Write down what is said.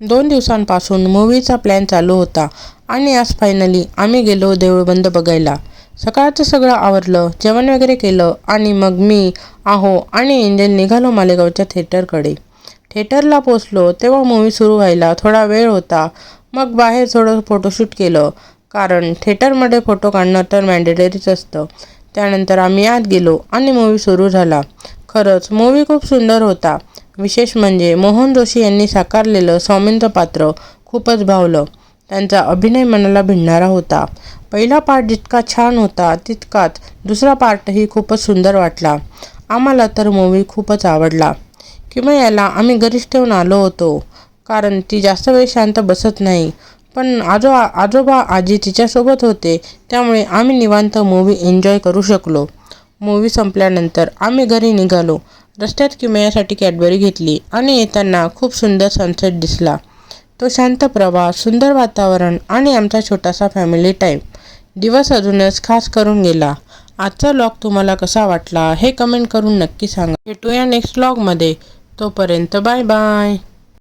2 दिवसांपासून मूव्हीचा प्लॅन चालू होता आणि आज फायनली आम्ही गेलो देऊळबंद बघायला. सकाळचं सगळं आवरलं, जेवण वगैरे केलं आणि मग मी, आहो आणि एंजल निघालो मालेगावच्या थिएटरकडे. थिएटरला पोचलो तेव्हा मूव्ही सुरू व्हायला थोडा वेळ होता. मग बाहेर थोडं फोटोशूट केलं, कारण थिएटरमध्ये फोटो काढणं तर मॅन्डेटरीच असतं. त्यानंतर आम्ही आत गेलो आणि मूव्ही सुरू झाला. खरंच मूव्ही खूप सुंदर होता. विशेष म्हणजे मोहन जोशी यांनी साकारलेलं स्वामींचं पात्र खूपच भावलं. त्यांचा अभिनय मनाला भिडणारा होता. पहिला पार्ट जितका छान होता तितकाच दुसरा पार्टही खूपच सुंदर वाटला. आम्हाला तर मूव्ही खूपच आवडला. किमयाला आम्ही घरीच ठेवून आलो होतो, कारण ती जास्त वेळ शांत बसत नाही. पण आजोबा आजी तिच्यासोबत होते, त्यामुळे आम्ही निवांत मूव्ही एन्जॉय करू शकलो. मूव्ही संपल्यानंतर आम्ही घरी निघालो. रस्त्यात किमयासाठी कॅडबरी घेतली आणि येताना खूप सुंदर सनसेट दिसला. तो शांत प्रवास, सुंदर वातावरण आणि आमचा छोटासा फॅमिली टाईम दिवस अजूनच खास करून गेला. आजचा व्लॉग तुम्हाला कसा वाटला हे कमेंट करून नक्की सांगा. भेटूया नेक्स्ट व्लॉगमध्ये. तोपर्यंत बाय बाय.